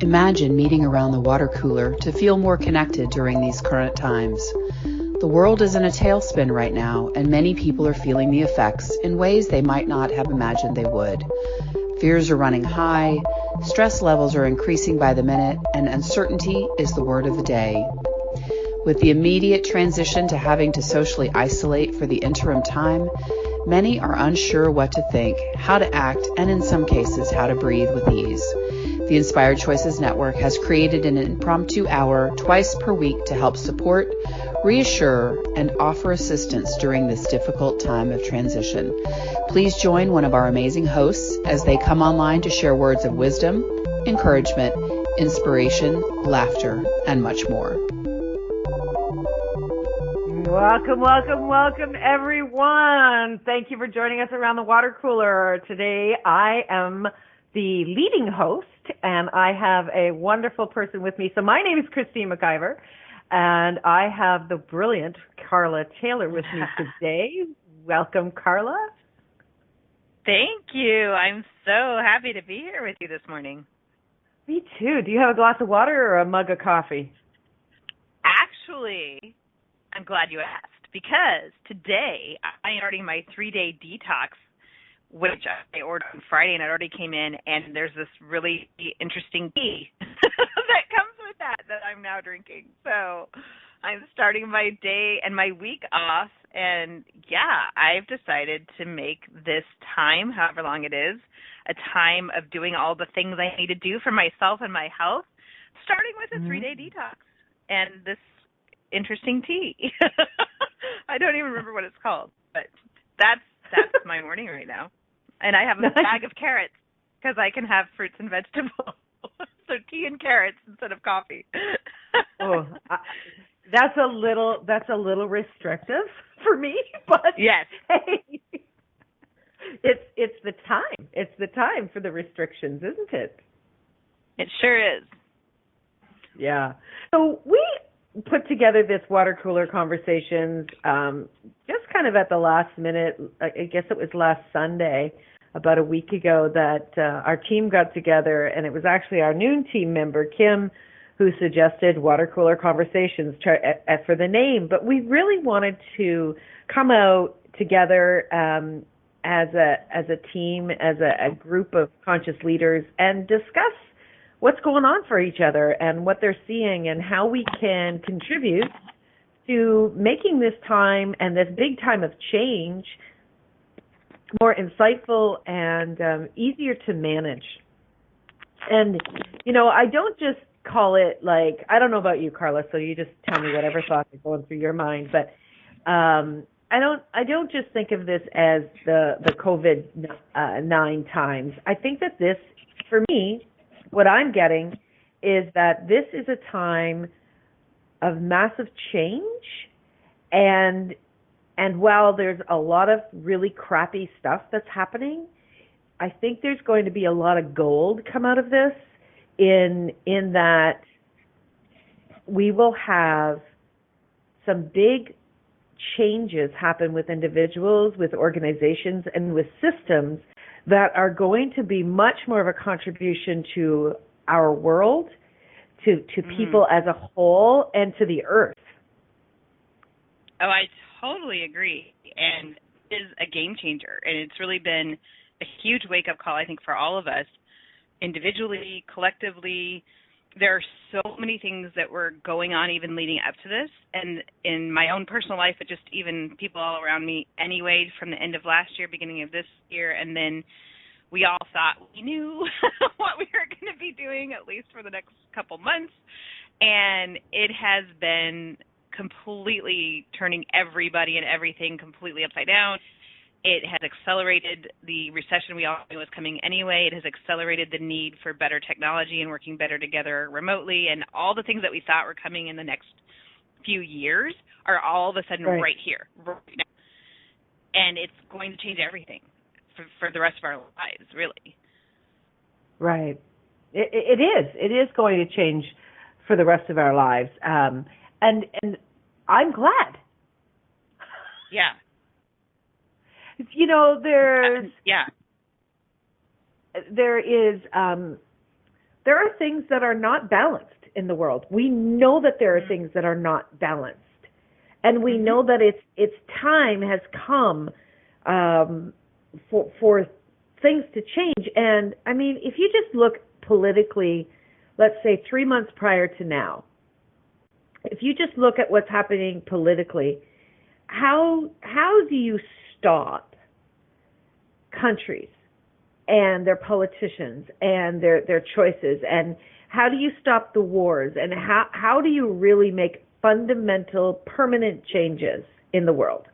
Imagine meeting around the water cooler to feel more connected during these current times. The world is in a tailspin right now, and many people are feeling the effects in ways they might not have imagined they would. Fears are running high, stress levels are increasing by the minute, and uncertainty is the word of the day. With the immediate transition to having to socially isolate for the interim time, many are unsure what to think, how to act, and in some cases, how to breathe with ease. The Inspired Choices Network has created an impromptu hour twice per week to help support, reassure, and offer assistance during this difficult time of transition. Please join one of our amazing hosts as they come online to share words of wisdom, encouragement, inspiration, laughter, and much more. Welcome, welcome, welcome, everyone. Thank you for joining us around the water cooler. Today, I am the leading host, and I have a wonderful person with me. So my name is Christine McIver, and I have the brilliant Carla Taylor with me today. Welcome, Carla. Thank you. I'm so happy to be here with you this morning. Me too. Do you have a glass of water or a mug of coffee? Actually, I'm glad you asked, because today I am starting my 3-day detox, which I ordered on Friday, and it already came in, and there's this really interesting tea that comes with that I'm now drinking. So I'm starting my day and my week off, and yeah, I've decided to make this time, however long it is, a time of doing all the things I need to do for myself and my health, starting with a 3-day detox and this interesting tea. I don't even remember what it's called, but that's my morning right now. And I have a bag of carrots because I can have fruits and vegetables. So tea and carrots instead of coffee. That's a little restrictive for me, but yes. Hey, it's the time. It's the time for the restrictions, isn't it? It sure is. Yeah. So we put together this water cooler conversations just kind of at the last minute. I guess it was last Sunday, about a week ago, that our team got together, and it was actually our noon team member, Kim, who suggested water cooler conversations for the name. But we really wanted to come out together as a team, as a group of conscious leaders, and discuss what's going on for each other and what they're seeing and how we can contribute to making this time and this big time of change more insightful and easier to manage. And, you know, I don't just call it like, I don't know about you, Carla, so you just tell me whatever thoughts are going through your mind, but I don't just think of this as the COVID-9 times. I think that this, for me, what I'm getting is that this is a time of massive change, and while there's a lot of really crappy stuff that's happening, I think there's going to be a lot of gold come out of this in that we will have some big changes happen with individuals, with organizations, and with systems that are going to be much more of a contribution to our world, to people as a whole, and to the earth. Oh, I totally agree. And it is a game changer. And it's really been a huge wake-up call, I think, for all of us, individually, collectively. There are so many things that were going on even leading up to this. And in my own personal life, but just even people all around me anyway, from the end of last year, beginning of this year, and then we all thought we knew what we were going to be doing, at least for the next couple months. And it has been completely turning everybody and everything completely upside down. It has accelerated the recession we all knew was coming anyway. It has accelerated the need for better technology and working better together remotely, and all the things that we thought were coming in the next few years are all of a sudden right here, right now. And it's going to change everything for the rest of our lives, really. Right. It is. It is going to change for the rest of our lives. And I'm glad. Yeah. You know, there is there are things that are not balanced in the world. We know that there are things that are not balanced. And we know that its time has come for things to change. And, I mean, if you just look politically, let's say 3 months prior to now, if you just look at what's happening politically, how do you stop countries and their politicians and their choices, and how do you stop the wars, and how do you really make fundamental, permanent changes in the world?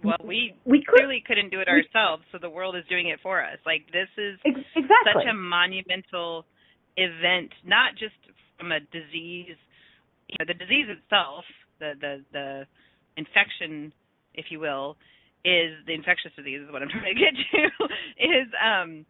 Well, we clearly couldn't do it ourselves, so the world is doing it for us. Like, this is such a monumental event, not just from a disease, the disease itself, the infection, if you will, is the infectious disease is what I'm trying to get to,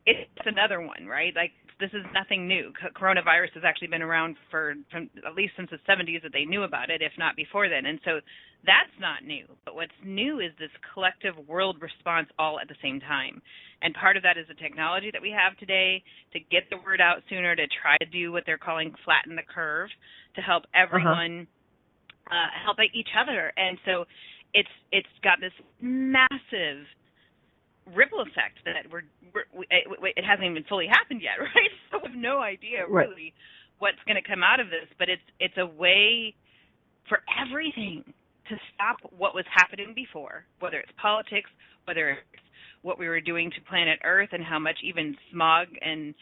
it's another one, right? Like, this is nothing new. Coronavirus has actually been around from at least since the 70s that they knew about it, if not before then. And so that's not new. But what's new is this collective world response all at the same time. And part of that is the technology that we have today to get the word out sooner, to try to do what they're calling flatten the curve, to help everyone help each other. And so it's got this massive ripple effect that it hasn't even fully happened yet, right? So we have no idea really what's going to come out of this, but it's a way for everything to stop what was happening before, whether it's politics, whether it's what we were doing to planet Earth, and how much even smog and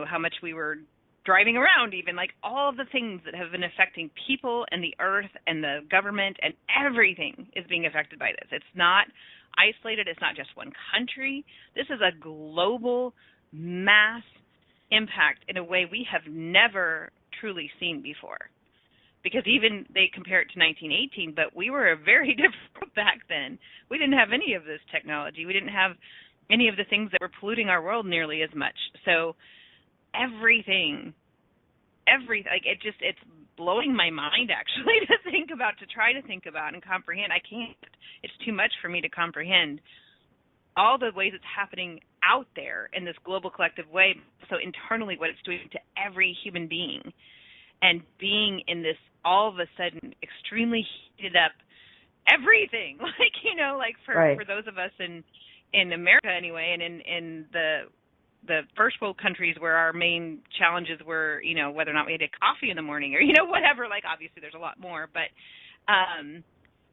how much we were driving around, even like all of the things that have been affecting people and the Earth and the government, and everything is being affected by this. It's not isolated. It's not just one country. This is a global mass impact in a way we have never truly seen before. Because even they compare it to 1918, but we were a very different back then. We didn't have any of this technology. We didn't have any of the things that were polluting our world nearly as much. So everything, like it's blowing my mind actually to try to think about and comprehend. I can't. It's too much for me to comprehend all the ways it's happening out there in this global collective way. So internally, what it's doing to every human being, and being in this all of a sudden extremely heated up everything, like for those of us in America anyway, and in the first world countries where our main challenges were, whether or not we had coffee in the morning or, whatever, like obviously there's a lot more, but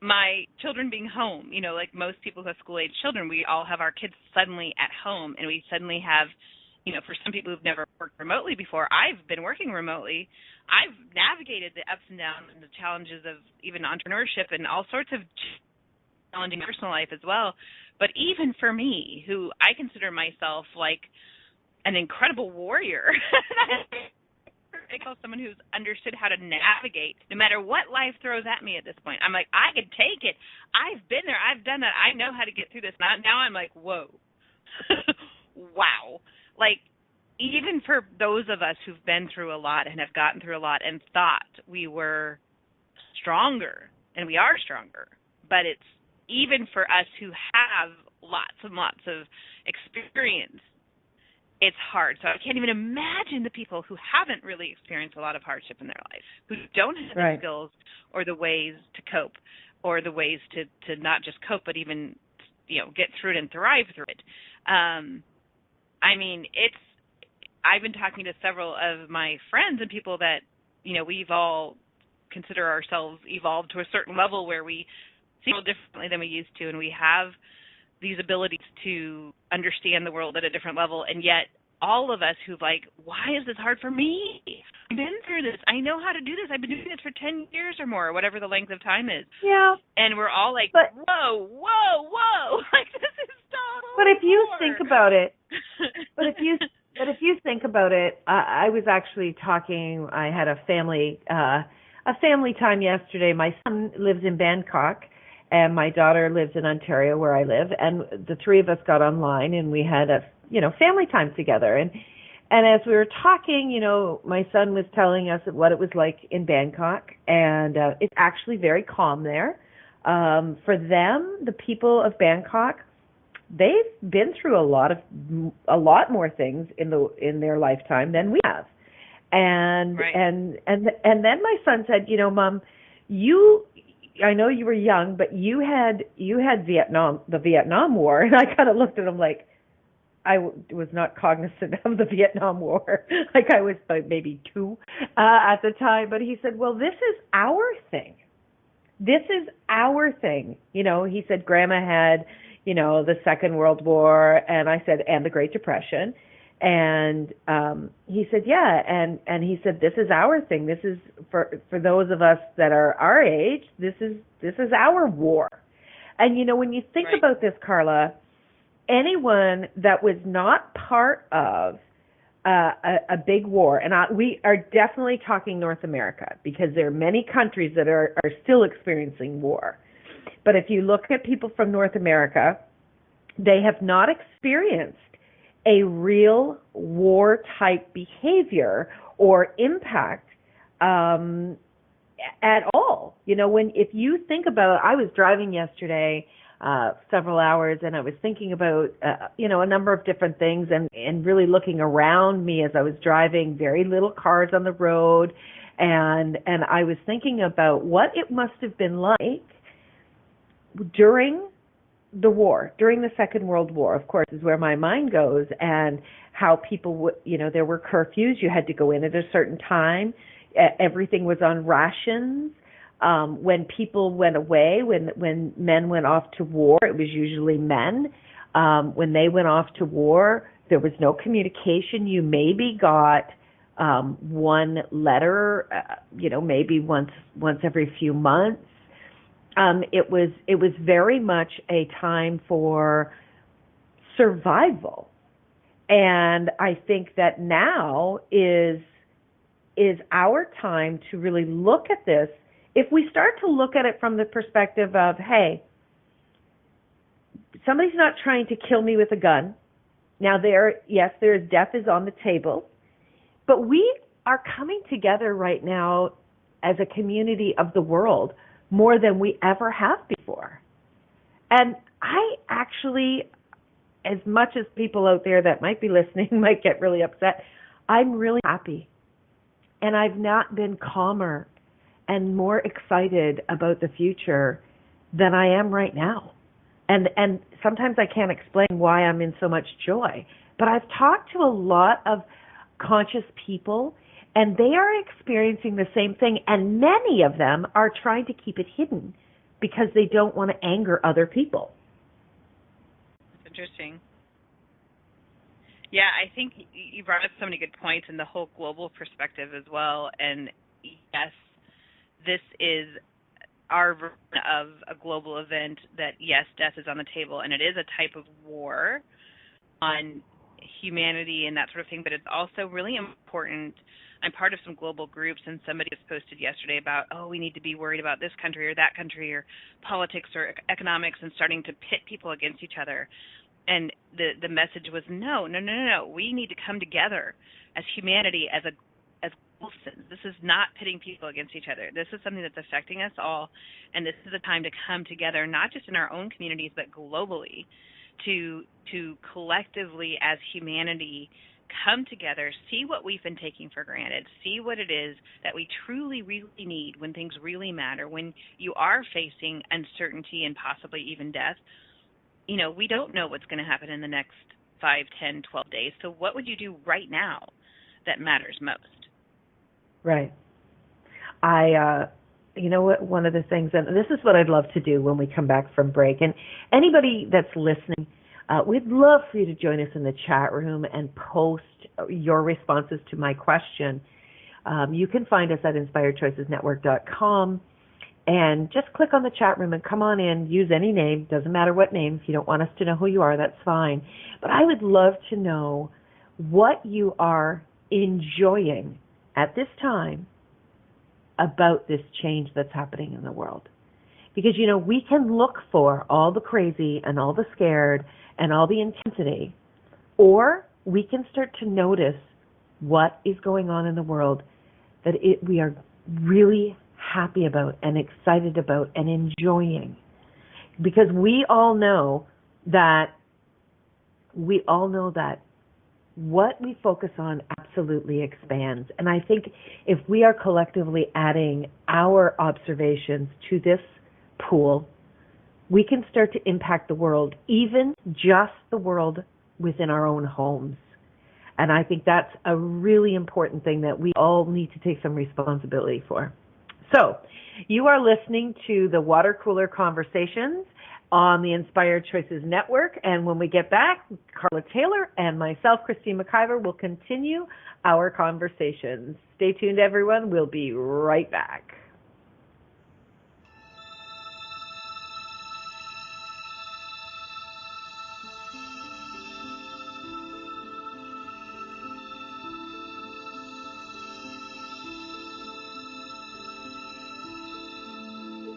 my children being home, like most people who have school-age children, we all have our kids suddenly at home, and we suddenly have, for some people who've never worked remotely before, I've been working remotely. I've navigated the ups and downs and the challenges of even entrepreneurship and all sorts of challenging personal life as well. But even for me, who I consider myself like an incredible warrior, I call someone who's understood how to navigate no matter what life throws at me at this point. I'm like, I can take it. I've been there. I've done that. I know how to get through this. Now I'm like, whoa, wow. Like, even for those of us who've been through a lot and have gotten through a lot and thought we were stronger, and we are stronger, but it's even for us who have lots and lots of experience, it's hard. So I can't even imagine the people who haven't really experienced a lot of hardship in their life, who don't have the skills or the ways to cope, or the ways to not just cope, but even, get through it and thrive through it. I mean, I've been talking to several of my friends and people that, we've all consider ourselves evolved to a certain level where we see people differently than we used to, and we have these abilities to understand the world at a different level, and yet all of us who've like, why is this hard for me? I've been through this. I know how to do this. I've been doing this for 10 years or more, or whatever the length of time is. Yeah. And we're all like, whoa. Like, this is so But if you hard. think about it, But if you think about it, I was actually talking. I had a family time yesterday. My son lives in Bangkok, and my daughter lives in Ontario, where I live. And the three of us got online, and we had a family time together. And as we were talking, my son was telling us what it was like in Bangkok, and it's actually very calm there. For them, the people of Bangkok, they've been through a lot more things in their lifetime than we have. And right. and then my son said, Mom, I know you were young, but you had the Vietnam War. And I kind of looked at him like I was not cognizant of the Vietnam War. Like I was maybe 2 at the time. But he said, well, this is our thing. This is our thing. He said Grandma had, the Second World War, and I said, and the Great Depression. And he said, yeah, and he said, this is our thing. This is for those of us that are our age. This is our war. And when you think right. about this, Carla, anyone that was not part of a big war, and we are definitely talking North America because there are many countries that are still experiencing war. But if you look at people from North America, they have not experienced a real war-type behavior or impact at all. If you think about it, I was driving yesterday several hours, and I was thinking about, a number of different things and really looking around me as I was driving, very little cars on the road, and I was thinking about what it must have been like during the war, during the Second World War, of course, is where my mind goes, and how people would, there were curfews. You had to go in at a certain time. Everything was on rations. When people went away, when men went off to war, it was usually men. When they went off to war, there was no communication. You maybe got one letter, maybe once every few months. It was very much a time for survival, and I think that now is our time to really look at this. If we start to look at it from the perspective of, hey, somebody's not trying to kill me with a gun. Now death is on the table, but we are coming together right now as a community of the world more than we ever have before. And I actually, as much as people out there that might be listening might get really upset, I'm really happy. And I've not been calmer and more excited about the future than I am right now. And sometimes I can't explain why I'm in so much joy. But I've talked to a lot of conscious people, and they are experiencing the same thing, and many of them are trying to keep it hidden because they don't want to anger other people. That's interesting. Yeah, I think you brought up so many good points in the whole global perspective as well. And yes, this is our version of a global event that, yes, death is on the table, and it is a type of war on humanity and that sort of thing, but it's also really important. I'm part of some global groups, and somebody has posted yesterday about, we need to be worried about this country or that country or politics or economics, and starting to pit people against each other. And the message was, no. We need to come together as humanity, as this is not pitting people against each other. This is something that's affecting us all, and this is a time to come together, not just in our own communities, but globally, to collectively as humanity come together, see what we've been taking for granted, see what it is that we truly, really need when things really matter, when you are facing uncertainty and possibly even death. We don't know what's going to happen in the next 5, 10, 12 days. So what would you do right now that matters most? Right. One of the things, and this is what I'd love to do when we come back from break, and anybody that's listening, we'd love for you to join us in the chat room and post your responses to my question. You can find us at inspiredchoicesnetwork.com. And just click on the chat room and come on in. Use any name. Doesn't matter what name. If you don't want us to know who you are, that's fine. But I would love to know what you are enjoying at this time about this change that's happening in the world. Because, we can look for all the crazy and all the scared and all the intensity, or we can start to notice what is going on in the world that we are really happy about and excited about and enjoying. Because we all know that we all know that what we focus on absolutely expands. And I think if we are collectively adding our observations to this pool, we can start to impact the world, even just the world within our own homes. And I think that's a really important thing that we all need to take some responsibility for. So, you are listening to the Water Cooler Conversations on the Inspired Choices Network. And when we get back, Carla Taylor and myself, Christine McIver, will continue our conversations. Stay tuned, everyone. We'll be right back.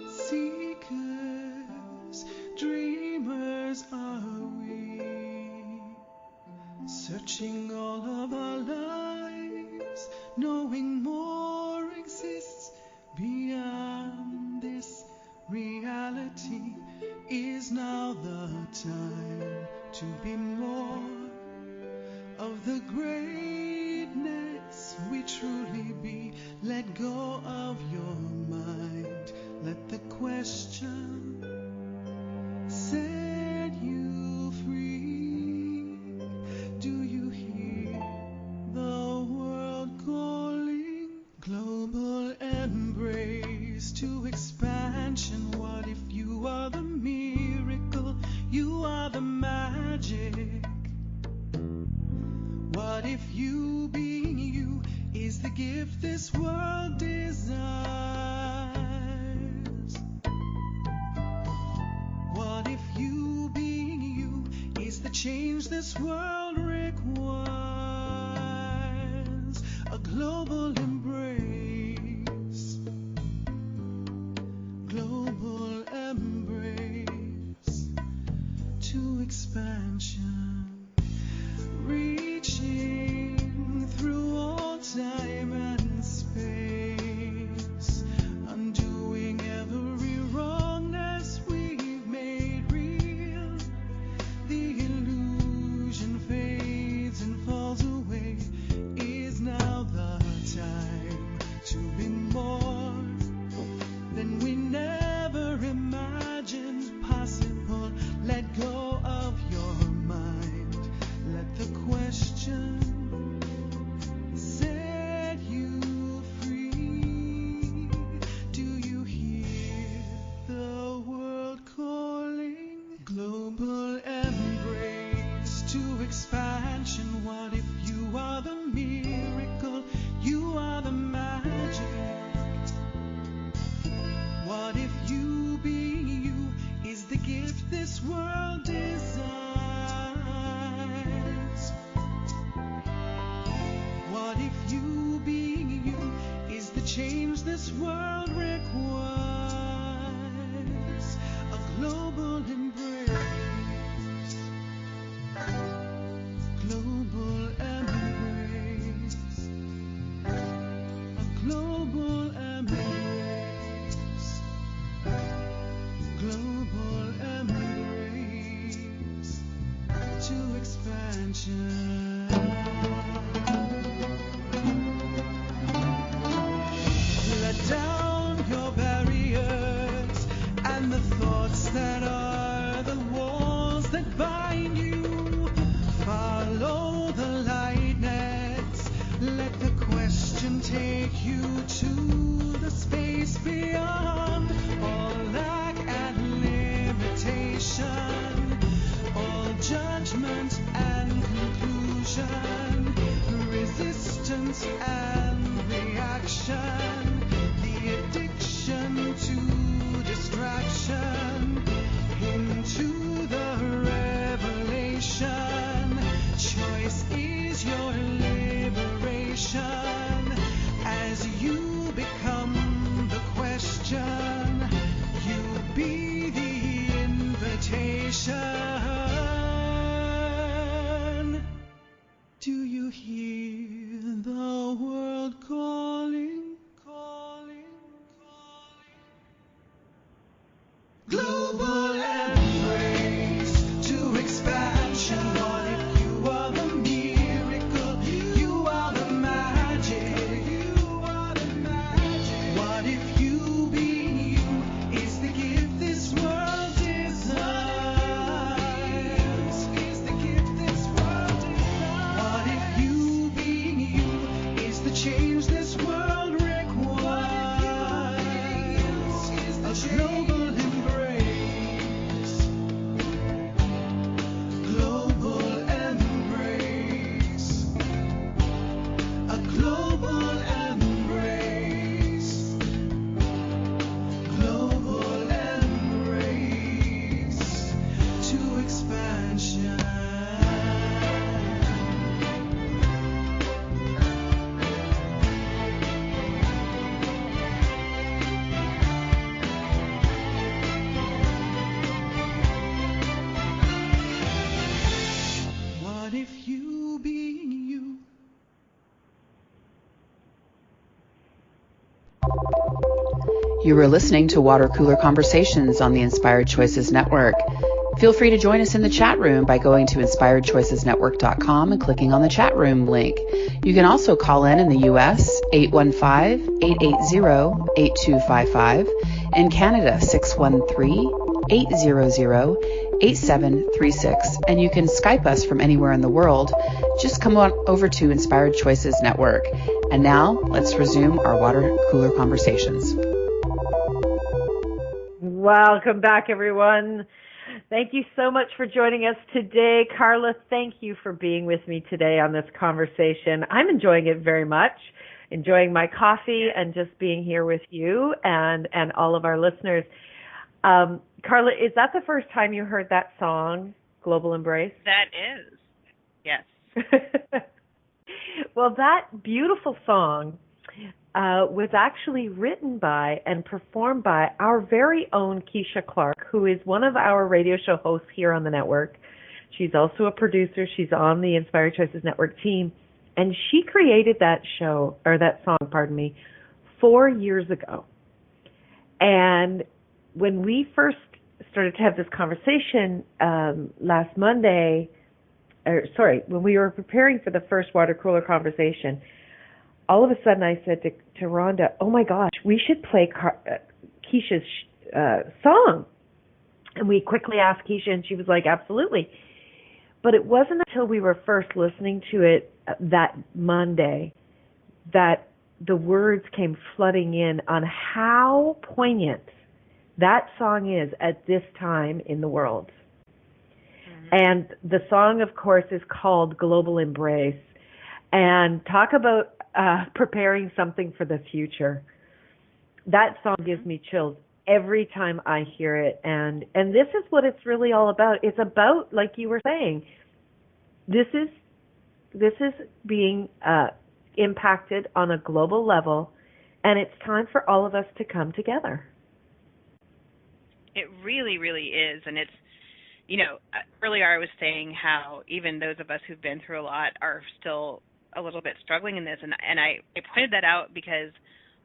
Seekers, dreamers are we, searching all of our lives, knowing more exists beyond this reality. Is now the time to be more of the greatness we truly be. Let go of your mind, let the question set you free. Do you hear the world calling? Global embrace to expansion. What if you are the miracle? You are the magic. What if you being you is the gift this world desires? What if you being you is the change this world requires? A global embrace, global embrace to expansion. Reaching through all time and space, undoing every wrongness we've made real. The illusion fades and falls away. Is now the time to be more than we never imagined possible. Let go of your mind. Let the question set you free. Do you hear the world calling? Global embrace to expansion. What if you are the miracle? You are the magic. What if you being you is the gift this world desires? What if you being you is the change this world requires? A global embrace, global embrace, a global embrace, global embrace to expansion. Let down your barriers and the thoughts that are the walls that bind you. Follow the lightness. Let the question take you to the space beyond all lack and limitation, all judgment and conclusion, resistance and reaction, the addiction to distraction, into the revelation. Choice is your liberation. As you become the question, you be the invitation. Do you hear the word? You were listening to Water Cooler Conversations on the Inspired Choices Network. Feel free to join us in the chat room by going to inspiredchoicesnetwork.com and clicking on the chat room link. You can also call in the U.S. 815-880-8255, in Canada 613-800-8736, and you can Skype us from anywhere in the world. Just come on over to Inspired Choices Network. And now let's resume our Water Cooler Conversations. Welcome back, everyone. Thank you so much for joining us today. Carla, thank you for being with me today on this conversation. I'm enjoying it very much, enjoying my coffee and just being here with you and all of our listeners. Carla, is that the first time you heard that song, Global Embrace? That is, yes. Well, that beautiful song was actually written by and performed by our very own Keisha Clark, who is one of our radio show hosts here on the network. She's also a producer. She's on the Inspired Choices Network team. And she created that song, 4 years ago. And when we first started to have this conversation last Monday, when we were preparing for the first water cooler conversation, all of a sudden I said to Rhonda, oh my gosh, we should play Keisha's song. And we quickly asked Keisha, and she was like, absolutely. But it wasn't until we were first listening to it that Monday that the words came flooding in on how poignant that song is at this time in the world. Mm-hmm. And the song, of course, is called Global Embrace. And talk about preparing something for the future. That song gives me chills every time I hear it, and this is what it's really all about. It's about, like you were saying, this is being impacted on a global level, and it's time for all of us to come together. It really, really is, and it's, earlier I was saying how even those of us who've been through a lot are still a little bit struggling in this, and I pointed that out because,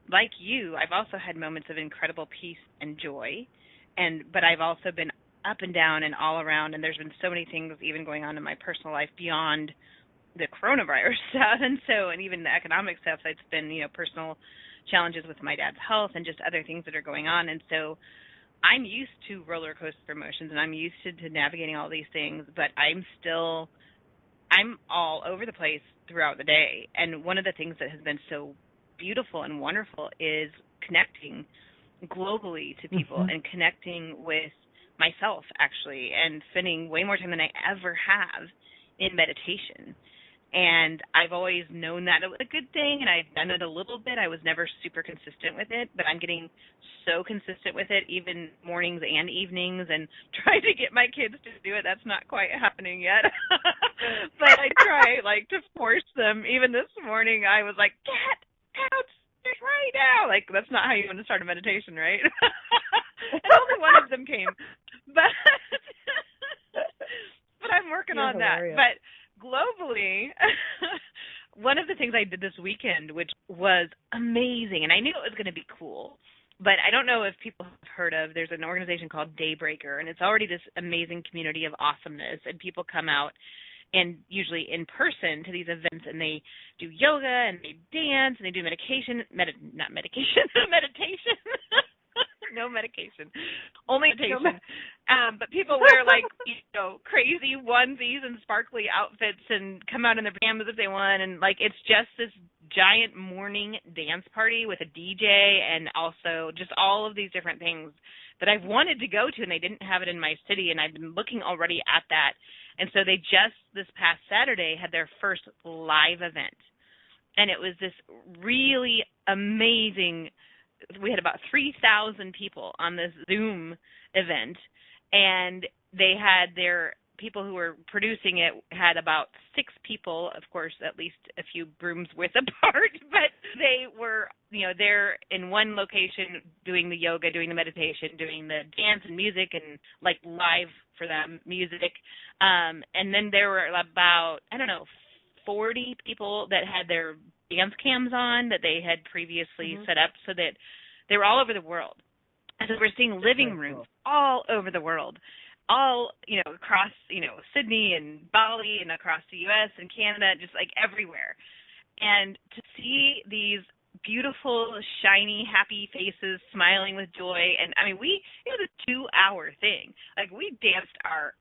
like you, I've also had moments of incredible peace and joy, but I've also been up and down and all around, and there's been so many things even going on in my personal life beyond the coronavirus stuff, and even the economic stuff. It's been, personal challenges with my dad's health and just other things that are going on, and so I'm used to roller coaster emotions, and I'm used to navigating all these things, but I'm all over the place throughout the day. And one of the things that has been so beautiful and wonderful is connecting globally to people, mm-hmm. and connecting with myself, actually, and spending way more time than I ever have in meditation. And I've always known that it was a good thing, and I've done it a little bit. I was never super consistent with it, but I'm getting so consistent with it, even mornings and evenings, and trying to get my kids to do it. That's not quite happening yet. But I try, to force them. Even this morning, I was like, get out right now. That's not how you want to start a meditation, right? And only one of them came. But I'm working on that. But globally, one of the things I did this weekend, which was amazing, and I knew it was going to be cool, but I don't know if people have heard of, there's an organization called Daybreaker, and it's already this amazing community of awesomeness, and people come out and usually in person to these events, and they do yoga, and they dance, and they do meditation. No medication, only meditation. But people wear crazy onesies and sparkly outfits and come out in their pajamas if they want, and it's just this giant morning dance party with a DJ and also just all of these different things that I've wanted to go to, and they didn't have it in my city, and I've been looking already at that. And so they just this past Saturday had their first live event, and it was this really amazing. We had about 3,000 people on this Zoom event, and they had their people who were producing it had about 6 people, of course, at least a few brooms worth apart, but they were, there in one location doing the yoga, doing the meditation, doing the dance and music and live for them music. And then there were about, 40 people that had their dance cams on that they had previously set up so that they were all over the world. And so we're seeing living rooms all over the world, all, across, Sydney and Bali and across the U.S. and Canada, just like everywhere. And to see these beautiful, shiny, happy faces smiling with joy. And I mean, it was a 2-hour thing. Like, we danced our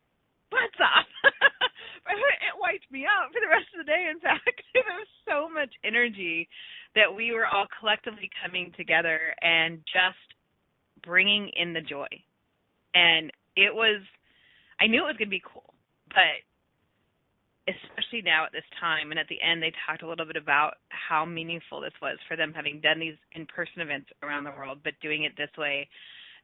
butts off. It wiped me out for the rest of the day, in fact. There was so much energy that we were all collectively coming together and just bringing in the joy. And I knew it was going to be cool, but especially now at this time, and at the end they talked a little bit about how meaningful this was for them, having done these in-person events around the world, but doing it this way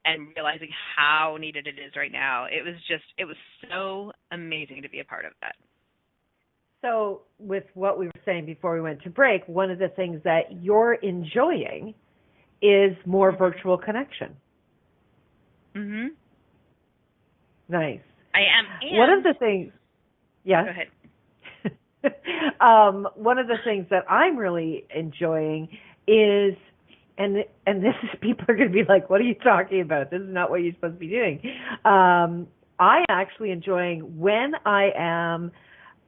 and realizing how needed it is right now. It was so amazing to be a part of that. So with what we were saying before we went to break, one of the things that you're enjoying is more virtual connection. Mm-hmm. Nice. I am. And one of the things, yeah. Go ahead. One of the things that I'm really enjoying is, and this is, people are going to be like, what are you talking about? This is not what you're supposed to be doing. I'm actually enjoying when I'm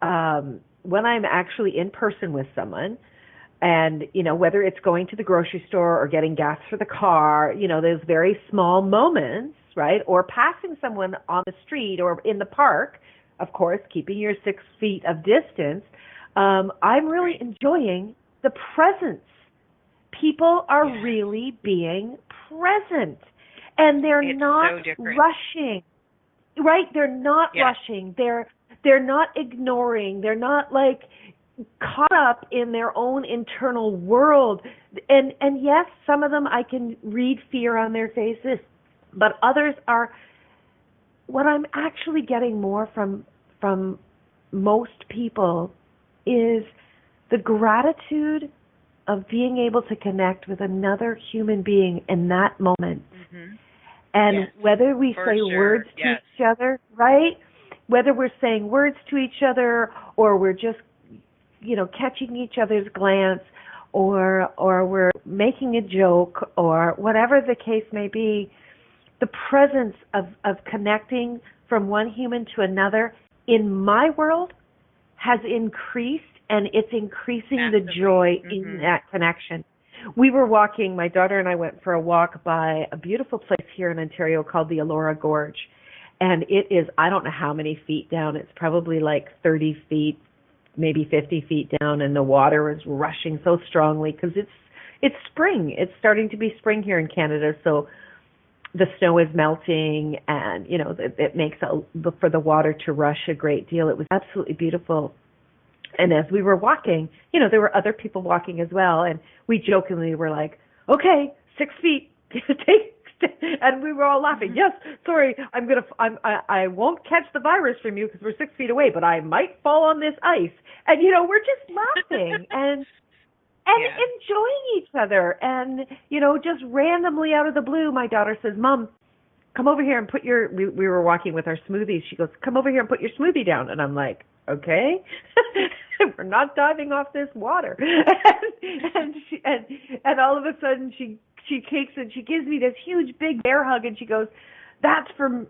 actually in person with someone, and, whether it's going to the grocery store or getting gas for the car, those very small moments, right? Or passing someone on the street or in the park, of course, keeping your 6 feet of distance. I'm really enjoying the presence. People are really being present, and they're not rushing, right? They're not rushing. They're not ignoring. They're not like caught up in their own internal world. And yes, some of them I can read fear on their faces, but others are. What I'm actually getting more from most people is the gratitude of being able to connect with another human being in that moment. Mm-hmm. And whether we say words to each other, right? Whether we're saying words to each other or we're just, catching each other's glance or we're making a joke or whatever the case may be, the presence of connecting from one human to another in my world has increased, and it's increasing the joy in that connection. We were walking, my daughter and I went for a walk by a beautiful place here in Ontario called the Elora Gorge. And it is, I don't know how many feet down. It's probably like 30 feet, maybe 50 feet down, and the water is rushing so strongly because it's spring. It's starting to be spring here in Canada, so the snow is melting, and, it makes for the water to rush a great deal. It was absolutely beautiful. And as we were walking, there were other people walking as well, and we jokingly were like, okay, 6 feet, and we were all laughing. Yes, sorry, I won't catch the virus from you because we're 6 feet away, but I might fall on this ice. And, we're just laughing and enjoying each other. And, just randomly out of the blue, my daughter says, Mom, come over here and put we were walking with our smoothies. She goes, come over here and put your smoothie down. And I'm like, okay, we're not diving off this water. and all of a sudden she takes and she gives me this huge big bear hug, and she goes, that's from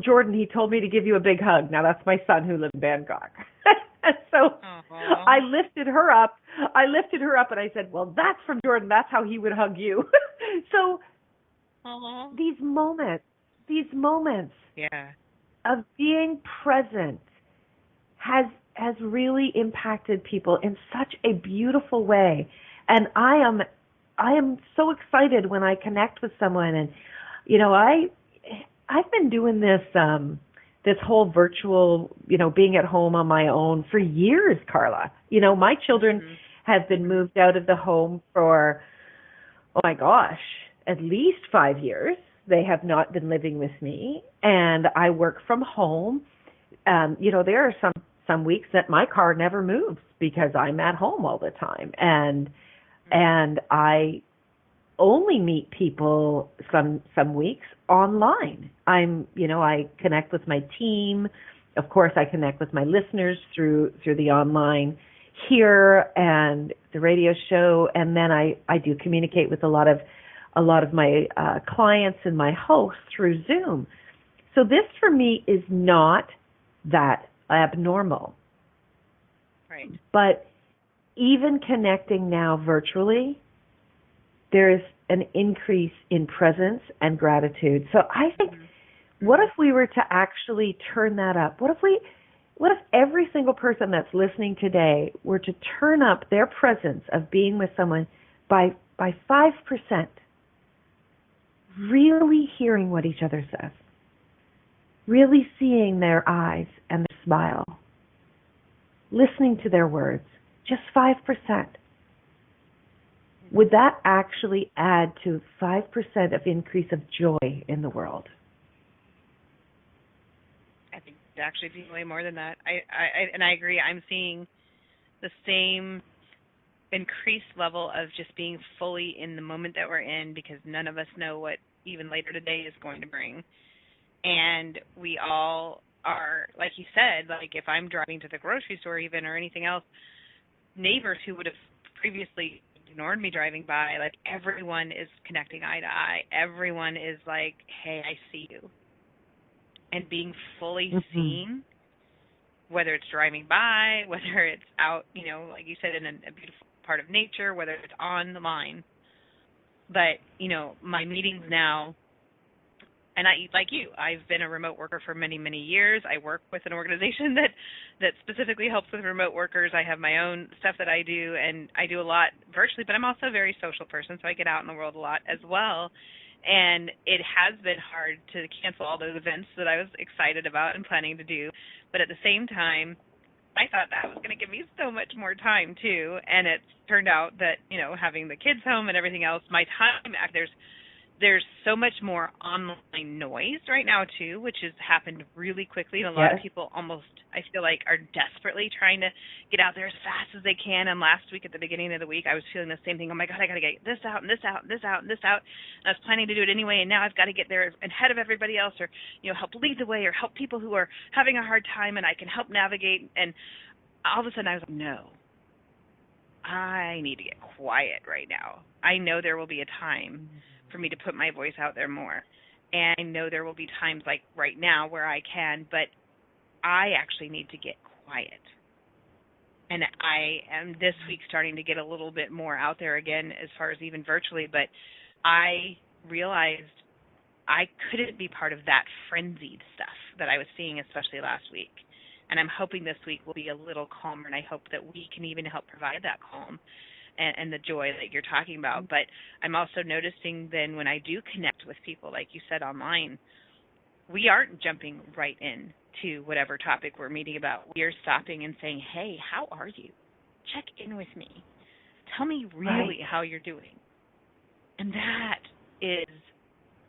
Jordan. He told me to give you a big hug. Now that's my son who lives in Bangkok. And so I lifted her up and I said, well, that's from Jordan. That's how he would hug you. So these moments of being present has really impacted people in such a beautiful way. And I am so excited when I connect with someone. And, I've been doing this whole virtual, being at home on my own for years, Carla. My children have been moved out of the home for, oh my gosh, at least 5 years. They have not been living with me, and I work from home. There are some weeks that my car never moves because I'm at home all the time, and I only meet people some weeks online. I connect with my team. Of course, I connect with my listeners through the online here and the radio show, and then I do communicate with a lot of a lot of my clients and my hosts through Zoom. So this for me is not that abnormal. Right. But even connecting now virtually, there is an increase in presence and gratitude. So I think, what if we were to actually turn that up? What if every single person that's listening today were to turn up their presence of being with someone by 5%, really hearing what each other says, really seeing their eyes and their smile, listening to their words, just 5%. Would that actually add to 5% of increase of joy in the world? I think it'd actually be way more than that. I agree. I'm seeing the same increased level of just being fully in the moment that we're in, because none of us know what even later today is going to bring. And we all are, like you said, like if I'm driving to the grocery store even or anything else, neighbors who would have previously ignored me driving by, like everyone is connecting eye to eye. Everyone is like, hey, I see you. And being fully seen, whether it's driving by, whether it's out, like you said, in a beautiful part of nature, whether it's on the line. But, my meetings now, and like you, I've been a remote worker for many, many years. I work with an organization that specifically helps with remote workers. I have my own stuff that I do, and I do a lot virtually, but I'm also a very social person, so I get out in the world a lot as well. And it has been hard to cancel all those events that I was excited about and planning to do. But at the same time, I thought that was going to give me so much more time, too. And it's turned out that, having the kids home and everything else, my time, there's so much more online noise right now, too, which has happened really quickly. And a lot of people almost, I feel like, are desperately trying to get out there as fast as they can. And last week, at the beginning of the week, I was feeling the same thing. Oh, my God, I got to get this out and this out and this out and this out. And I was planning to do it anyway, and now I've got to get there ahead of everybody else, or, help lead the way, or help people who are having a hard time, and I can help navigate. And all of a sudden, I was like, no, I need to get quiet right now. I know there will be a time for me to put my voice out there more. And I know there will be times like right now where I can, but I actually need to get quiet. And I am this week starting to get a little bit more out there again as far as even virtually, but I realized I couldn't be part of that frenzied stuff that I was seeing, especially last week. And I'm hoping this week will be a little calmer, and I hope that we can even help provide that calm and the joy that you're talking about. But I'm also noticing then when I do connect with people, like you said, online, we aren't jumping right in to whatever topic we're meeting about. We are stopping and saying, hey, how are you? Check in with me. Tell me really how you're doing. And that is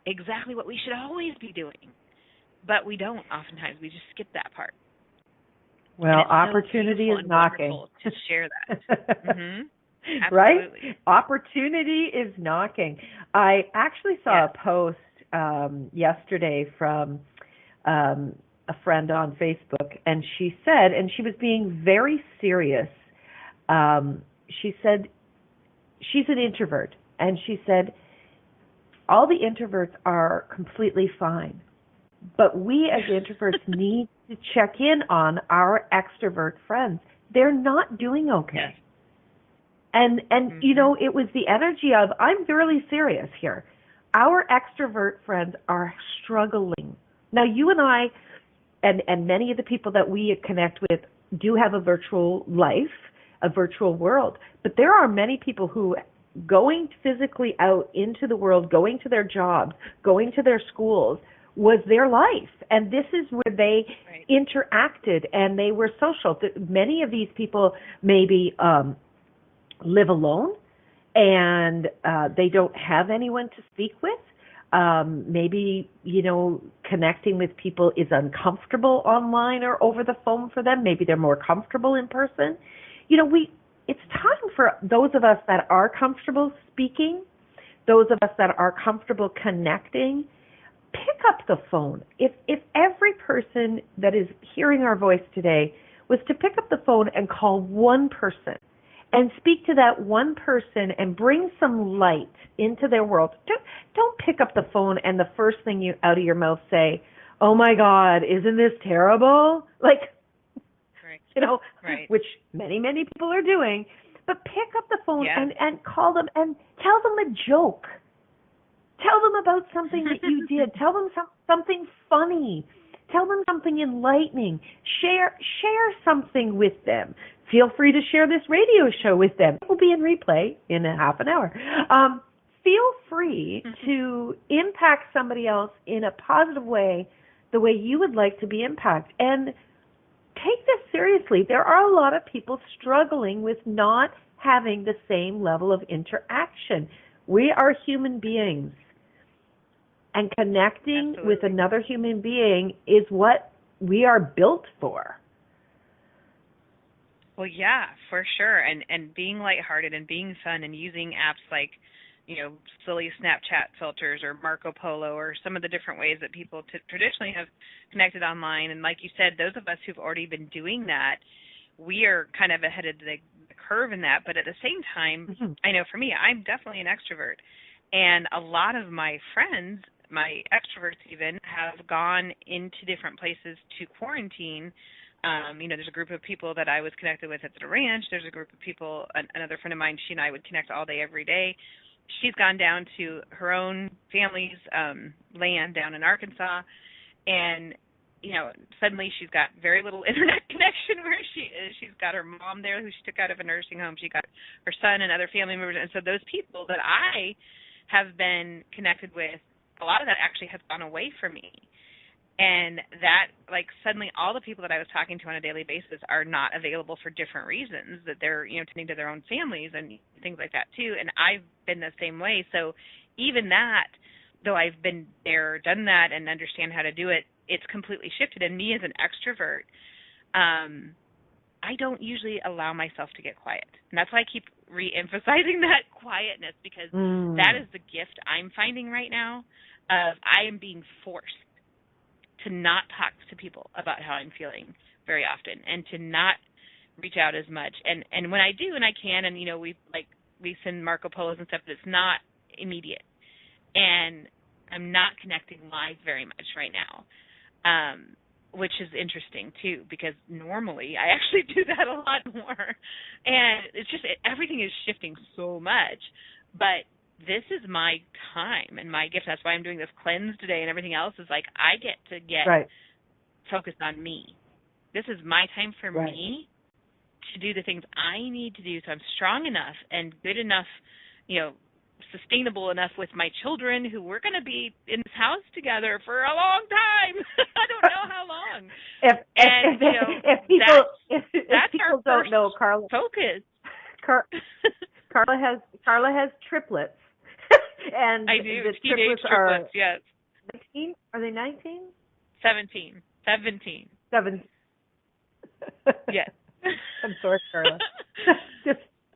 exactly what we should always be doing. But we don't oftentimes. We just skip that part. Well, opportunity is knocking. To share that. Right? Opportunity is knocking. I actually saw a post yesterday from a friend on Facebook, and she said, and she was being very serious, she said she's an introvert, and she said all the introverts are completely fine, but we as introverts need to check in on our extrovert friends. They're not doing okay. Yes. And it was the energy of, I'm really serious here. Our extrovert friends are struggling. Now, you and I and many of the people that we connect with do have a virtual life, a virtual world. But there are many people who going physically out into the world, going to their jobs, going to their schools, was their life. And this is where they interacted and they were social. Many of these people maybe live alone and they don't have anyone to speak with. Maybe, connecting with people is uncomfortable online or over the phone for them. Maybe they're more comfortable in person. It's time for those of us that are comfortable speaking, those of us that are comfortable connecting, pick up the phone. If every person that is hearing our voice today was to pick up the phone and call one person and speak to that one person and bring some light into their world. Don't pick up the phone and the first thing you out of your mouth say, "Oh my God, isn't this terrible?" Like, right. Which many people are doing. But pick up the phone Yeah. and call them and tell them a joke. Tell them about something that you did. Tell them something funny. Tell them something enlightening. Share something with them. Feel free to share this radio show with them. It will be in replay in a half an hour. Feel free to impact somebody else in a positive way, the way you would like to be impacted. And take this seriously. There are a lot of people struggling with not having the same level of interaction. We are human beings. And connecting Absolutely. with another human being is what we are built for. Well, yeah, for sure. And being lighthearted and being fun and using apps like, silly Snapchat filters or Marco Polo or some of the different ways that people traditionally have connected online. And like you said, those of us who've already been doing that, we are kind of ahead of the curve in that. But at the same time, I know for me, I'm definitely an extrovert. And a lot of my friends, my extroverts even, have gone into different places to quarantine. There's a group of people that I was connected with at the ranch. There's a group of people, another friend of mine, she and I would connect all day, every day. She's gone down to her own family's land down in Arkansas, and suddenly she's got very little internet connection where she is. She's got her mom there who she took out of a nursing home. She got her son and other family members, and so those people that I have been connected with, a lot of that actually has gone away from me. And that, suddenly all the people that I was talking to on a daily basis are not available for different reasons, that they're, tending to their own families and things like that too. And I've been the same way. So even that, though I've been there, done that, and understand how to do it, it's completely shifted. And me as an extrovert, I don't usually allow myself to get quiet. And that's why I keep re-emphasizing that quietness, because that is the gift I'm finding right now. I am being forced to not talk to people about how I'm feeling very often, and to not reach out as much. And when I do, and I can, and we send Marco Polos and stuff, but it's not immediate. And I'm not connecting live very much right now, which is interesting too, because normally I actually do that a lot more. And it's just everything is shifting so much, but this is my time and my gift. That's why I'm doing this cleanse today, and everything else is I get to get focused on me. This is my time for me to do the things I need to do, so I'm strong enough and good enough, sustainable enough with my children, who we're going to be in this house together for a long time. I don't know how long. If people don't know, Carla, focus. Carla has triplets. And I do. The Teenage triplets, yes. 19? Are they 19? 17. 7. Yes. I'm sorry, Carla.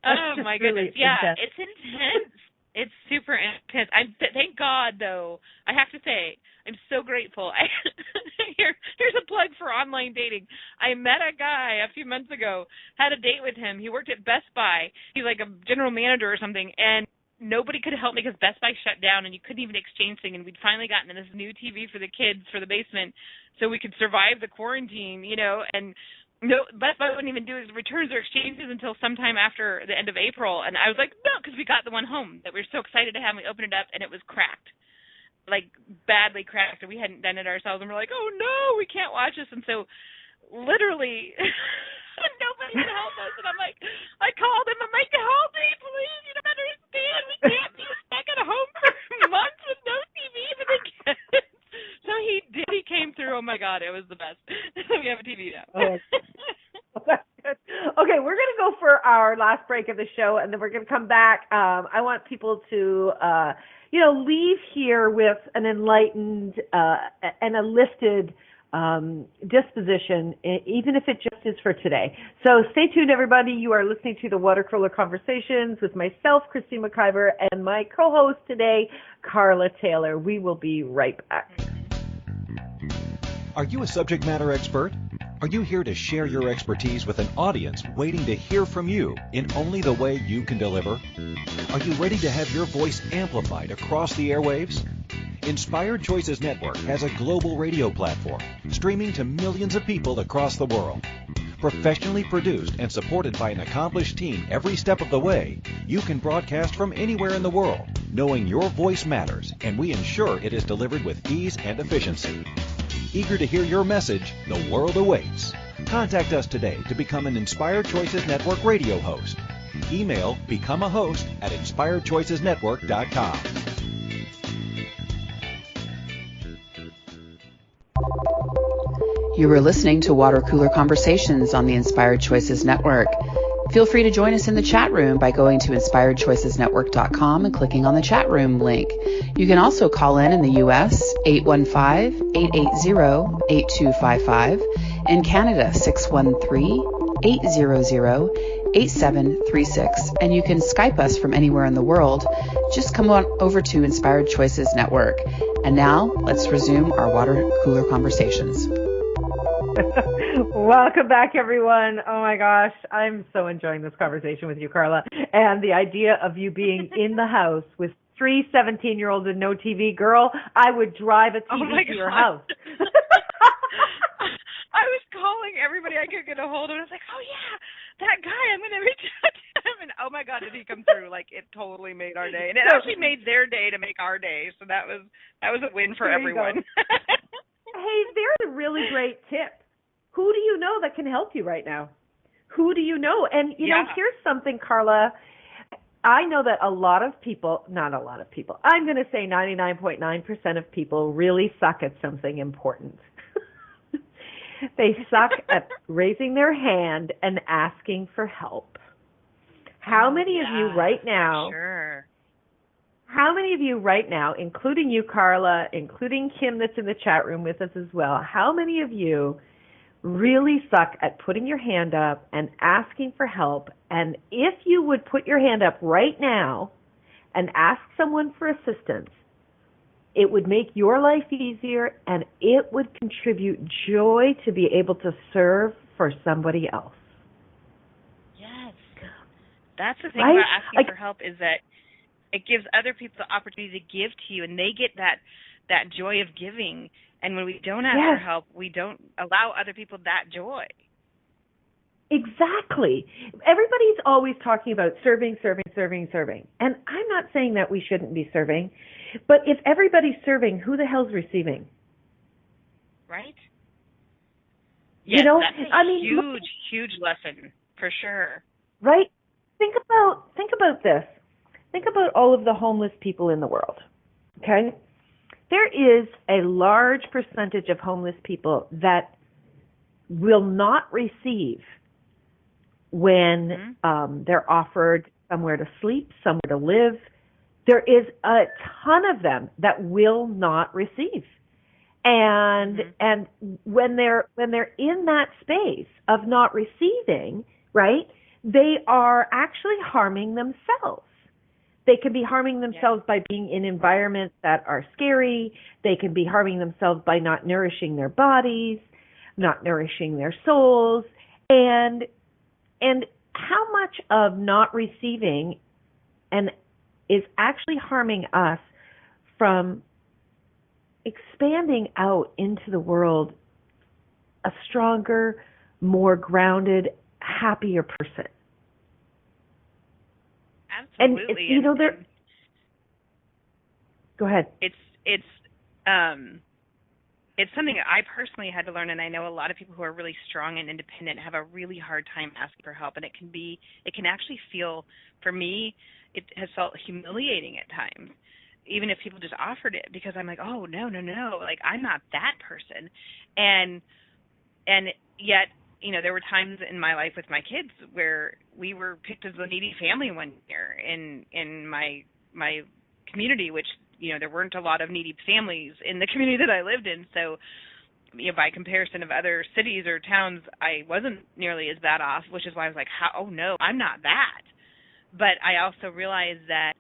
Oh, my goodness. Really yeah, intense. It's intense. It's super intense. Thank God, though, I have to say, I'm so grateful. Here's a plug for online dating. I met a guy a few months ago, had a date with him. He worked at Best Buy. He's like a general manager or something, and nobody could help me because Best Buy shut down, and you couldn't even exchange things. And we'd finally gotten this new TV for the kids for the basement so we could survive the quarantine, and no, Best Buy wouldn't even do his returns or exchanges until sometime after the end of April. And I was like, no, because we got the one home that we were so excited to have. And we opened it up, and it was cracked, badly cracked, and we hadn't done it ourselves. And we're like, oh, no, we can't watch this. And so literally nobody can help us. And I'm like, I called him. I'm like, help me, please. You don't understand. We can't be stuck at home for months with no TV for the kids. So he did. He came through. Oh, my God. It was the best. We have a TV now. That's good. Okay, we're going to go for our last break of the show, and then we're going to come back. I want people to, leave here with an enlightened and a lifted disposition, even if it just is for today. So stay tuned, everybody. You are listening to the Water Cooler Conversations with myself, Christine McIver, and my co-host today, Carla Taylor. We will be right back. Are you a subject matter expert? Are you here to share your expertise with an audience waiting to hear from you in only the way you can deliver? Are you ready to have your voice amplified across the airwaves? Inspired Choices Network has a global radio platform streaming to millions of people across the world. Professionally produced and supported by an accomplished team every step of the way, you can broadcast from anywhere in the world, knowing your voice matters, and we ensure it is delivered with ease and efficiency. Eager to hear your message? The world awaits. Contact us today to become an Inspired Choices Network radio host. Email becomeahost@inspiredchoicesnetwork.com. You were listening to Water Cooler Conversations on the Inspired Choices Network. Feel free to join us in the chat room by going to inspiredchoicesnetwork.com and clicking on the chat room link. You can also call in the U.S. 815-880-8255, in Canada 613-800-8736, and you can Skype us from anywhere in the world. Just come on over to Inspired Choices Network. And now let's resume our Water Cooler Conversations. Welcome back, everyone. Oh my gosh, I'm so enjoying this conversation with you, Carla. And the idea of you being in the house with 3 17-year-olds and no TV, girl, I would drive a TV to your house. I was calling everybody I could get a hold of. I was like, oh yeah, that guy, I'm going to reach out to him. And oh my God, did he come through? Like, it totally made our day. And it actually made their day to make our day. So that was a win for everyone. Hey, there's a really great tip. Who do you know that can help you right now? Who do you know? And, you know, here's something, Carla. I know that not a lot of people, I'm going to say 99.9% of people really suck at something important. They suck at raising their hand and asking for help. How many of you right now, including you, Carla, including Kim that's in the chat room with us as well, how many of you really suck at putting your hand up and asking for help? And if you would put your hand up right now and ask someone for assistance, it would make your life easier and it would contribute joy to be able to serve for somebody else. Yes. That's the thing about asking for help, is that it gives other people the opportunity to give to you, and they get that joy of giving. And when we don't ask for help, we don't allow other people that joy. Exactly. Everybody's always talking about serving. And I'm not saying that we shouldn't be serving, but if everybody's serving, who the hell's receiving? Right? Yes, you know, that's huge lesson, for sure. Right? Think about this. Think about all of the homeless people in the world, okay? There is a large percentage of homeless people that will not receive when they're offered somewhere to sleep, somewhere to live. There is a ton of them that will not receive. And when they're in that space of not receiving, right, they are actually harming themselves. They can be harming themselves by being in environments that are scary. They can be harming themselves by not nourishing their bodies, not nourishing their souls. And how much of not receiving and is actually harming us from expanding out into the world a stronger, more grounded, happier person. Absolutely. And go ahead. It's something I personally had to learn, and I know a lot of people who are really strong and independent have a really hard time asking for help, and it can actually feel, for me, it has felt humiliating at times, even if people just offered it, because I'm like, oh, no, like, I'm not that person. And yet, you know, there were times in my life with my kids where we were picked as the needy family one year in my community, which, you know, there weren't a lot of needy families in the community that I lived in. So, you know, by comparison of other cities or towns, I wasn't nearly as bad off, which is why I was like, oh no, I'm not that. But I also realized that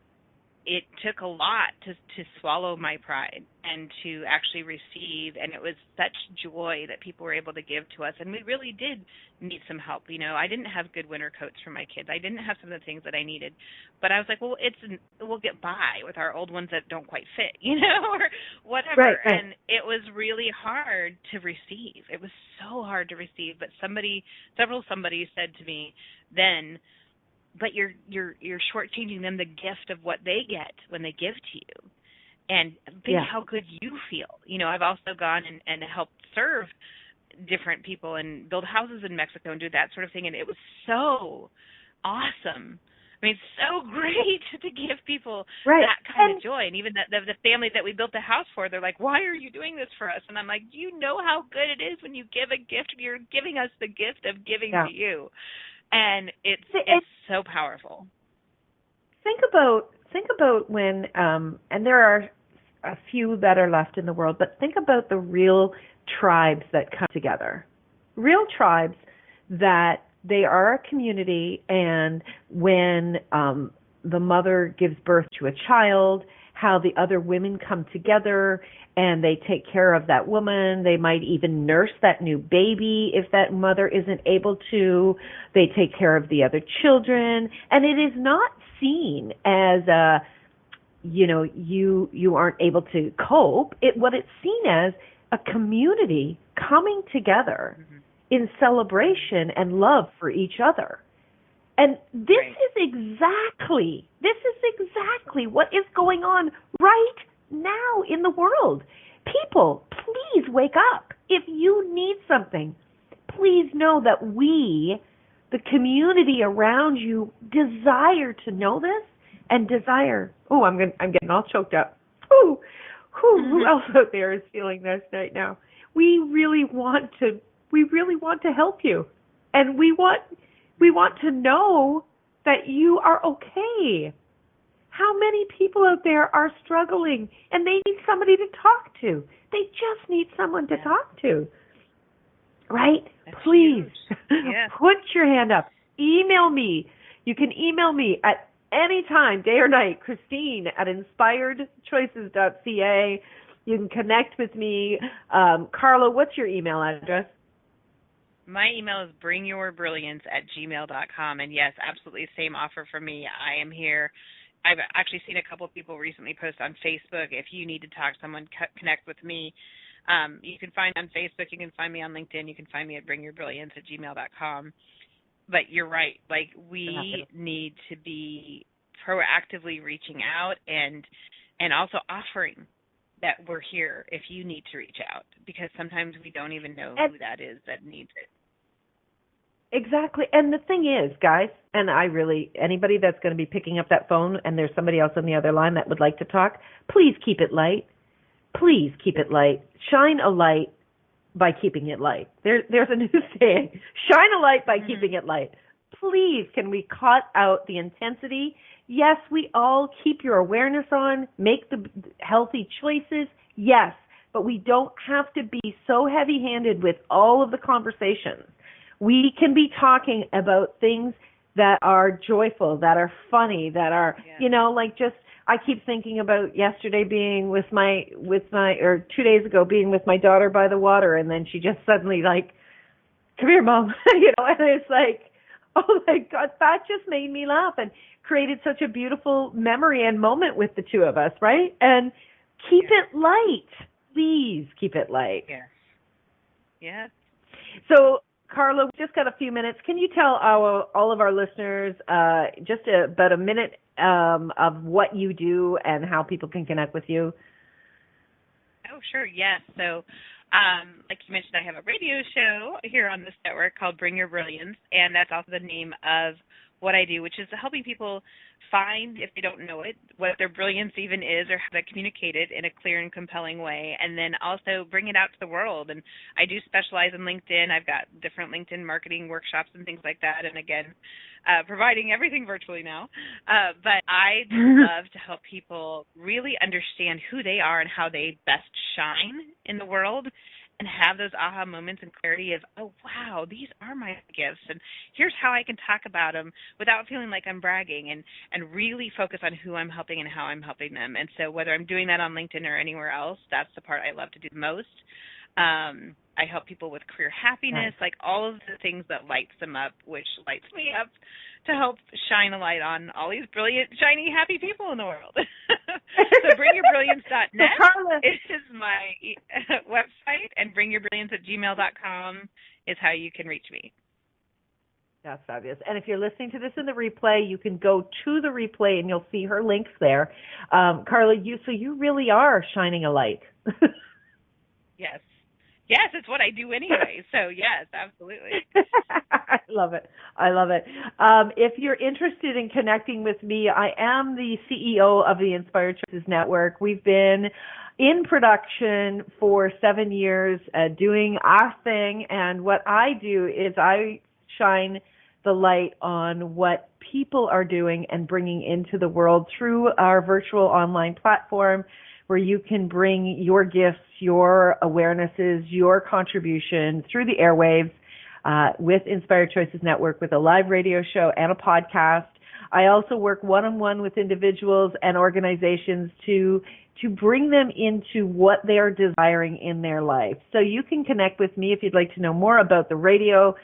it took a lot to swallow my pride and to actually receive, and it was such joy that people were able to give to us, and we really did need some help. I didn't have good winter coats for my kids. I didn't have some of the things that I needed, but I was like, well, we'll get by with our old ones that don't quite fit, or whatever. Right. And it was really hard to receive. It was so hard to receive, but somebody said to me then, but you're shortchanging them the gift of what they get when they give to you. And think how good you feel. I've also gone and helped serve different people and build houses in Mexico and do that sort of thing. And it was so awesome. I mean, it's so great to give people that kind of joy. And even the family that we built the house for, they're like, why are you doing this for us? And I'm like, do you know how good it is when you give a gift? You're giving us the gift of giving to you. And it's so powerful. Think about when, and there are a few that are left in the world, but think about the real tribes that come together. Real tribes that they are a community, and when the mother gives birth to a child, how the other women come together and they take care of that woman. They might even nurse that new baby if that mother isn't able to. They take care of the other children. And it is not seen as you aren't able to cope. What it's seen as a community coming together in celebration and love for each other. And this is exactly what is going on right now in the world. People, please wake up. If you need something, please know that we, the community around you, desire to know this and desire. Oh, I'm getting all choked up. Who else out there is feeling this right now? We really want to help you, and we want to know that you are okay. How many people out there are struggling and they need somebody to talk to? They just need someone to talk to. Right? That's Please put your hand up. Email me. You can email me at any time, day or night, Christine at inspiredchoices.ca. You can connect with me. Carla, what's your email address? My email is bringyourbrilliance@gmail.com. And yes, absolutely same offer for me. I am here. I've actually seen a couple of people recently post on Facebook. If you need to talk to someone, connect with me. You can find me on Facebook. You can find me on LinkedIn. You can find me at bringyourbrilliance@gmail.com. But you're right. Like, we need to be proactively reaching out and also offering that we're here if you need to reach out, because sometimes we don't even know who that is that needs it. Exactly. And the thing is, guys, and anybody that's going to be picking up that phone and there's somebody else on the other line that would like to talk, please keep it light. Please keep it light. Shine a light by keeping it light. There's a new saying. Shine a light by keeping it light. Please, can we cut out the intensity? Yes, we all keep your awareness on, make the healthy choices. Yes, but we don't have to be so heavy-handed with all of the conversations. We can be talking about things that are joyful, that are funny, that are, I keep thinking about yesterday being or 2 days ago being with my daughter by the water, and then she just suddenly like, come here, Mom, and it's like, oh my God, that just made me laugh and created such a beautiful memory and moment with the two of us, right? And keep it light. Please keep it light. Yes. Yeah. So, Carla, we just got a few minutes. Can you tell all of our listeners just about a minute of what you do and how people can connect with you? Oh, sure. Yes. So, like you mentioned, I have a radio show here on this network called Bring Your Brilliance, and that's also the name of what I do, which is helping people find, if they don't know it, what their brilliance even is or how to communicate it in a clear and compelling way, and then also bring it out to the world. And I do specialize in LinkedIn. I've got different LinkedIn marketing workshops and things like that, and again, providing everything virtually now. But I love to help people really understand who they are and how they best shine in the world, and have those aha moments and clarity of, oh, wow, these are my gifts, and here's how I can talk about them without feeling like I'm bragging, and really focus on who I'm helping and how I'm helping them. And so whether I'm doing that on LinkedIn or anywhere else, that's the part I love to do the most. I help people with career happiness, like all of the things that lights them up, which lights me up to help shine a light on all these brilliant, shiny, happy people in the world. So bringyourbrilliance.net is my website, and bringyourbrilliance@gmail.com is how you can reach me. That's fabulous. And if you're listening to this in the replay, you can go to the replay and you'll see her links there. Carla, you really are shining a light. Yes. Yes, it's what I do anyway. So, yes, absolutely. I love it. If you're interested in connecting with me, I am the CEO of the Inspired Choices Network. We've been in production for 7 years, doing our thing. And what I do is I shine the light on what people are doing and bringing into the world through our virtual online platform, where you can bring your gifts, your awarenesses, your contribution through the airwaves with Inspired Choices Network, with a live radio show and a podcast. I also work one-on-one with individuals and organizations to bring them into what they're desiring in their life. So you can connect with me if you'd like to know more about the radio,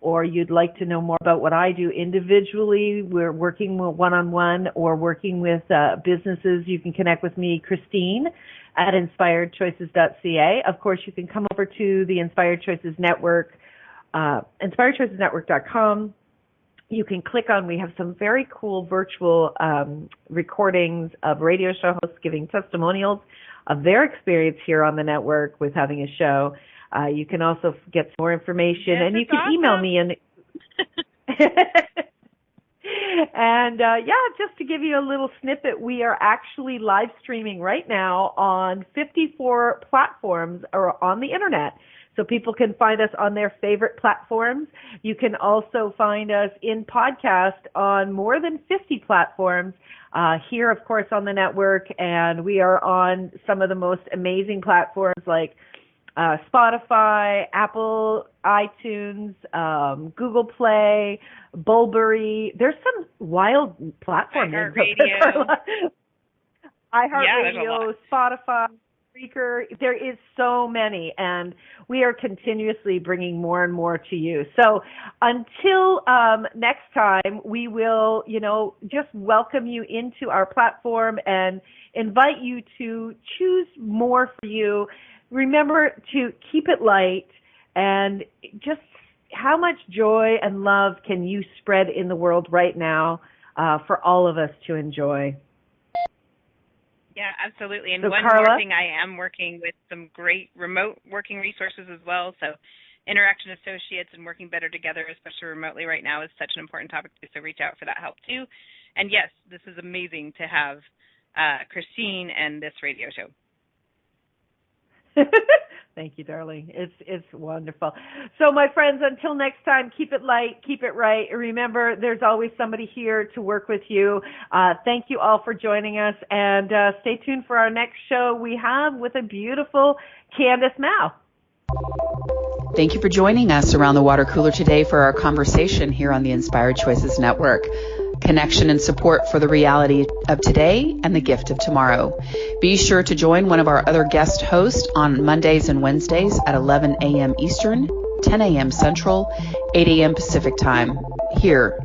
or you'd like to know more about what I do individually. We're working one-on-one or working with businesses. You can connect with me, Christine, at inspiredchoices.ca. Of course, you can come over to the Inspired Choices Network, inspiredchoicesnetwork.com. You can click on, we have some very cool virtual recordings of radio show hosts giving testimonials of their experience here on the network with having a show. You can also get some more information, and you can email me. And just to give you a little snippet, we are actually live streaming right now on 54 platforms or on the internet. So people can find us on their favorite platforms. You can also find us in podcast on more than 50 platforms here, of course, on the network. And we are on some of the most amazing platforms like Spotify, Apple, iTunes, Google Play, Bulberry. There's some wild platforms. iHeartRadio, Spotify, Spreaker. There is so many, and we are continuously bringing more and more to you. So until next time, we will, just welcome you into our platform and invite you to choose more for you. Remember to keep it light, and just how much joy and love can you spread in the world right now for all of us to enjoy. Yeah, absolutely. And so one Carla? more thing, I am working with some great remote working resources as well. So Interaction Associates and working better together, especially remotely right now, is such an important topic too, so reach out for that help too. And yes, this is amazing to have Christine and this radio show. Thank you, darling. It's wonderful. So, my friends, until next time, keep it light, keep it right. Remember, there's always somebody here to work with you. Thank you all for joining us, and stay tuned for our next show we have with a beautiful Candace Mao. Thank you for joining us around the water cooler today for our conversation here on the Inspired Choices Network. Connection and support for the reality of today and the gift of tomorrow. Be sure to join one of our other guest hosts on Mondays and Wednesdays at 11 a.m. Eastern, 10 a.m. Central, 8 a.m. Pacific Time, here